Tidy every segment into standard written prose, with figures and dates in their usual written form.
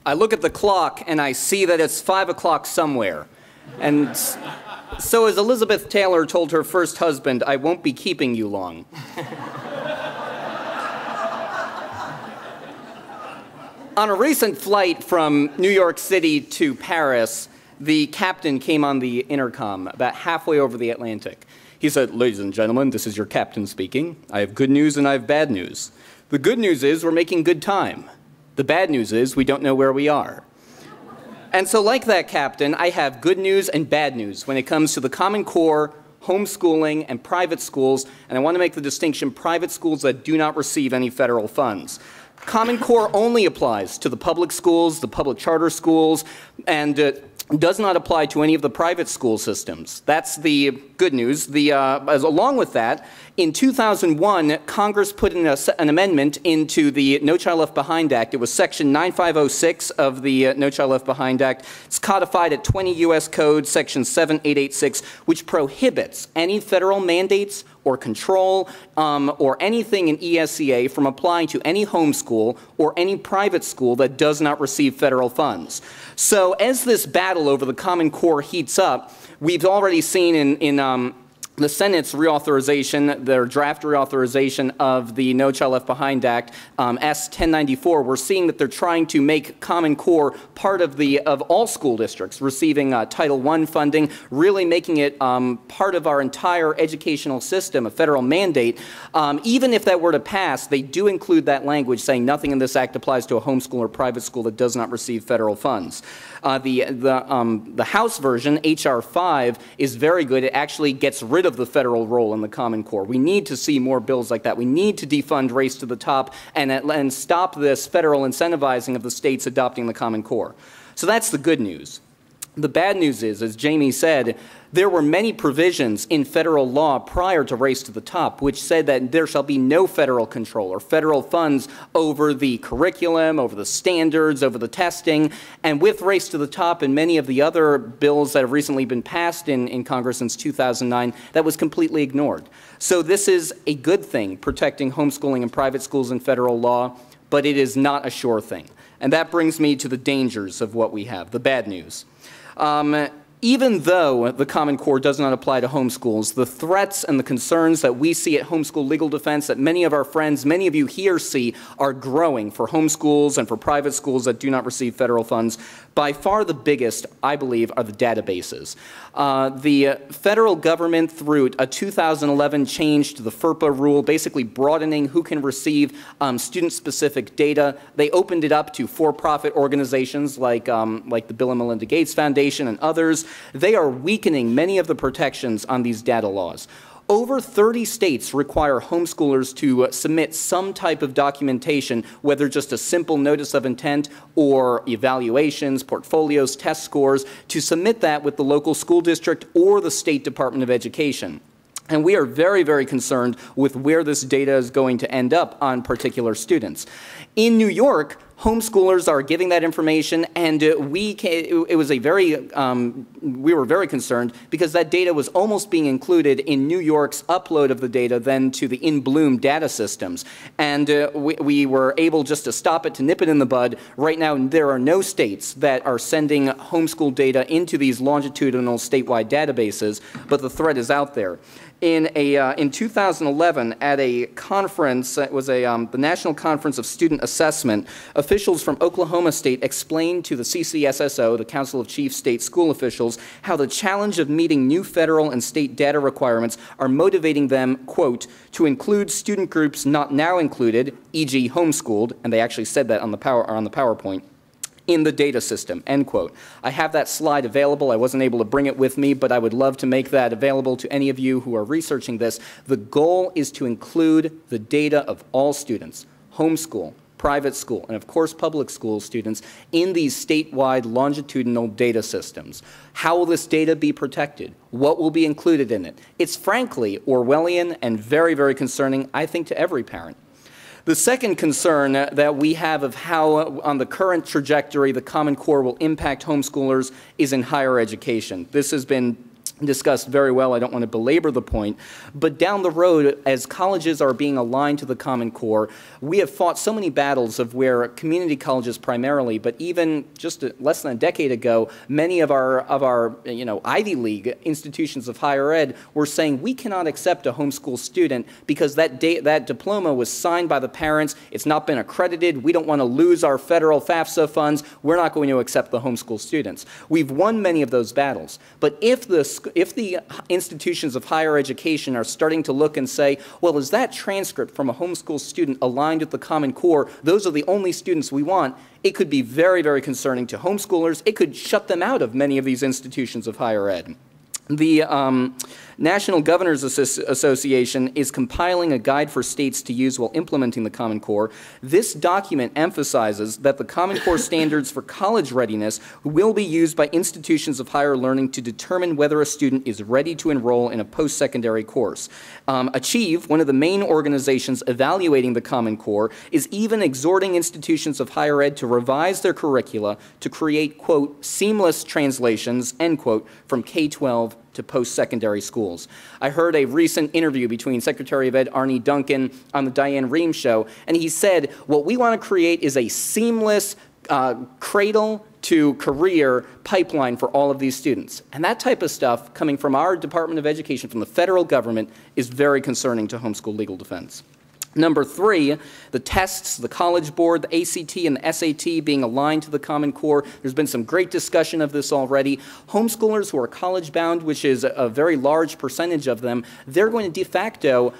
I look at the clock and I see that it's 5 o'clock somewhere. And so as Elizabeth Taylor told her first husband, I won't be keeping you long. On a recent flight from New York City to Paris, the captain came on the intercom about halfway over the Atlantic. He said, "Ladies and gentlemen, this is your captain speaking. I have good news and I have bad news. The good news is we're making good time. The bad news is we don't know where we are." And so like that captain, I have good news and bad news when it comes to the Common Core, homeschooling, and private schools. And I want to make the distinction, private schools that do not receive any federal funds. Common Core only applies to the public schools, the public charter schools, and does not apply to any of the private school systems. That's the good news. Along with that, in 2001, Congress put in an amendment into the No Child Left Behind Act. It was Section 9506 of the No Child Left Behind Act. It's codified at 20 U.S. Code, Section 7886, which prohibits any federal mandates or control or anything in ESEA from applying to any homeschool or any private school that does not receive federal funds. So as this battle over the Common Core heats up, we've already seen in the Senate's reauthorization, their draft reauthorization of the No Child Left Behind Act, S-1094, we're seeing that they're trying to make Common Core part of all school districts receiving Title I funding, really making it part of our entire educational system, a federal mandate. Even if that were to pass, they do include that language saying nothing in this act applies to a homeschool or private school that does not receive federal funds. The House version, H.R. 5, is very good. It actually gets rid of the federal role in the Common Core. We need to see more bills like that. We need to defund Race to the Top and stop this federal incentivizing of the states adopting the Common Core. So that's the good news. The bad news is, as Jamie said, there were many provisions in federal law prior to Race to the Top which said that there shall be no federal control or federal funds over the curriculum, over the standards, over the testing. And with Race to the Top and many of the other bills that have recently been passed in Congress since 2009, that was completely ignored. So this is a good thing, protecting homeschooling and private schools in federal law, but it is not a sure thing. And that brings me to the dangers of what we have, the bad news. Even though the Common Core does not apply to homeschools, the threats and the concerns that we see at Homeschool Legal Defense, that many of our friends, many of you here see, are growing for homeschools and for private schools that do not receive federal funds. By far the biggest, I believe, are the databases. The federal government, through a 2011 change to the FERPA rule, basically broadening who can receive student-specific data, they opened it up to for-profit organizations like the Bill and Melinda Gates Foundation and others. They are weakening many of the protections on these data laws. Over 30 states require homeschoolers to submit some type of documentation, whether just a simple notice of intent or evaluations, portfolios, test scores, to submit that with the local school district or the State Department of Education. And we are very, very concerned with where this data is going to end up on particular students. In New York, homeschoolers are giving that information, and we were very concerned because that data was almost being included in New York's upload of the data then to the In Bloom data systems. And we were able just to stop it, to nip it in the bud. Right now, there are no states that are sending homeschool data into these longitudinal statewide databases, but the threat is out there. In 2011, at a conference, it was the National Conference of Student Assessment, officials from Oklahoma State explained to the CCSSO, the Council of Chief State School Officials, how the challenge of meeting new federal and state data requirements are motivating them, quote, to include student groups not now included, e.g. homeschooled, and they actually said that on the PowerPoint, in the data system, end quote. I have that slide available. I wasn't able to bring it with me, but I would love to make that available to any of you who are researching this. The goal is to include the data of all students, homeschool, private school, and of course public school students, in these statewide longitudinal data systems. How will this data be protected? What will be included in it? It's frankly Orwellian and very, very concerning, I think, to every parent. The second concern that we have of how, on the current trajectory, the Common Core will impact homeschoolers is in higher education. This has been discussed very well. I don't want to belabor the point. But down the road, as colleges are being aligned to the Common Core, we have fought so many battles of where community colleges primarily, but even just less than a decade ago, many of our Ivy League institutions of higher ed were saying we cannot accept a homeschool student because that diploma was signed by the parents. It's not been accredited. We don't want to lose our federal FAFSA funds. We're not going to accept the homeschool students. We've won many of those battles. But if the institutions of higher education are starting to look and say, well, is that transcript from a homeschool student aligned with the Common Core? Those are the only students we want. It could be very, very concerning to homeschoolers. It could shut them out of many of these institutions of higher ed. The National Governors Association is compiling a guide for states to use while implementing the Common Core. This document emphasizes that the Common Core standards for college readiness will be used by institutions of higher learning to determine whether a student is ready to enroll in a post-secondary course. Achieve, one of the main organizations evaluating the Common Core, is even exhorting institutions of higher ed to revise their curricula to create, quote, seamless translations, end quote, from K-12 to post-secondary schools. I heard a recent interview between Secretary of Ed Arne Duncan on the Diane Rehm show, and he said, what we want to create is a seamless cradle to career pipeline for all of these students. And that type of stuff coming from our Department of Education, from the federal government, is very concerning to homeschool legal defense. Number 3, the tests, the College Board, the ACT, and the SAT being aligned to the Common Core. There's been some great discussion of this already. Homeschoolers who are college-bound, which is a very large percentage of them, they're going to de facto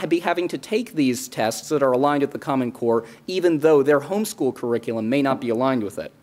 be having to take these tests that are aligned with the Common Core, even though their homeschool curriculum may not be aligned with it.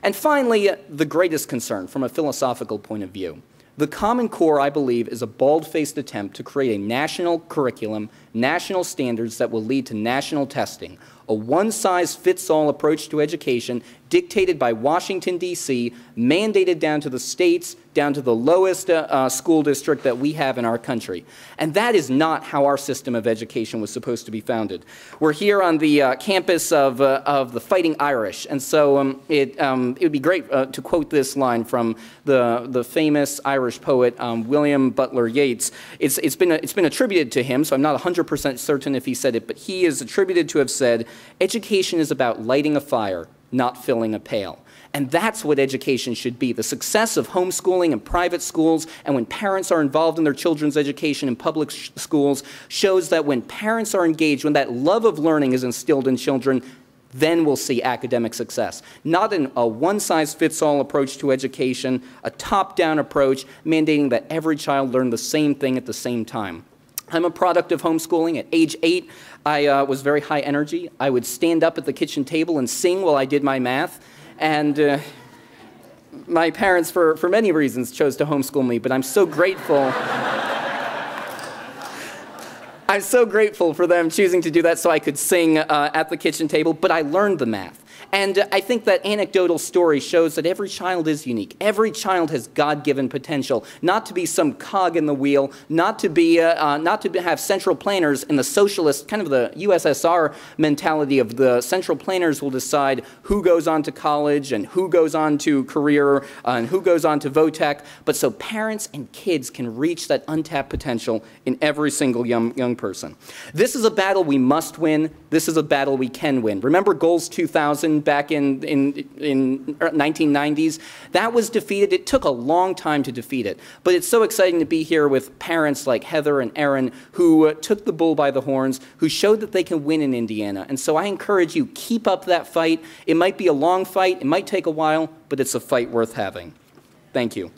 And finally, the greatest concern from a philosophical point of view. The Common Core, I believe, is a bald-faced attempt to create a national curriculum, national standards that will lead to national testing, a one-size-fits-all approach to education dictated by Washington, D.C., mandated down to the states, down to the lowest school district that we have in our country. And that is not how our system of education was supposed to be founded. We're here on the campus of the Fighting Irish, and so it would be great to quote this line from the famous Irish poet William Butler Yeats. It's been attributed to him, so I'm not 100% certain if he said it, but he is attributed to have said, "Education is about lighting a fire, not filling a pail." And that's what education should be. The success of homeschooling and private schools, and when parents are involved in their children's education in public schools, shows that when parents are engaged, when that love of learning is instilled in children, then we'll see academic success. Not in a one-size-fits-all approach to education, a top-down approach mandating that every child learn the same thing at the same time. I'm a product of homeschooling. At age 8, I was very high energy. I would stand up at the kitchen table and sing while I did my math. And my parents, for many reasons, chose to homeschool me, but I'm so grateful. I'm so grateful for them choosing to do that so I could sing at the kitchen table, but I learned the math. And I think that anecdotal story shows that every child is unique. Every child has God-given potential, not to be some cog in the wheel, not to have central planners in the socialist, kind of the USSR mentality of the central planners will decide who goes on to college and who goes on to career and who goes on to VOTEC, but so parents and kids can reach that untapped potential in every single young person. This is a battle we must win. This is a battle we can win. Remember Goals 2000 back in 1990s? That was defeated. It took a long time to defeat it. But it's so exciting to be here with parents like Heather and Erin who took the bull by the horns, who showed that they can win in Indiana. And so I encourage you, keep up that fight. It might be a long fight. It might take a while, but it's a fight worth having. Thank you.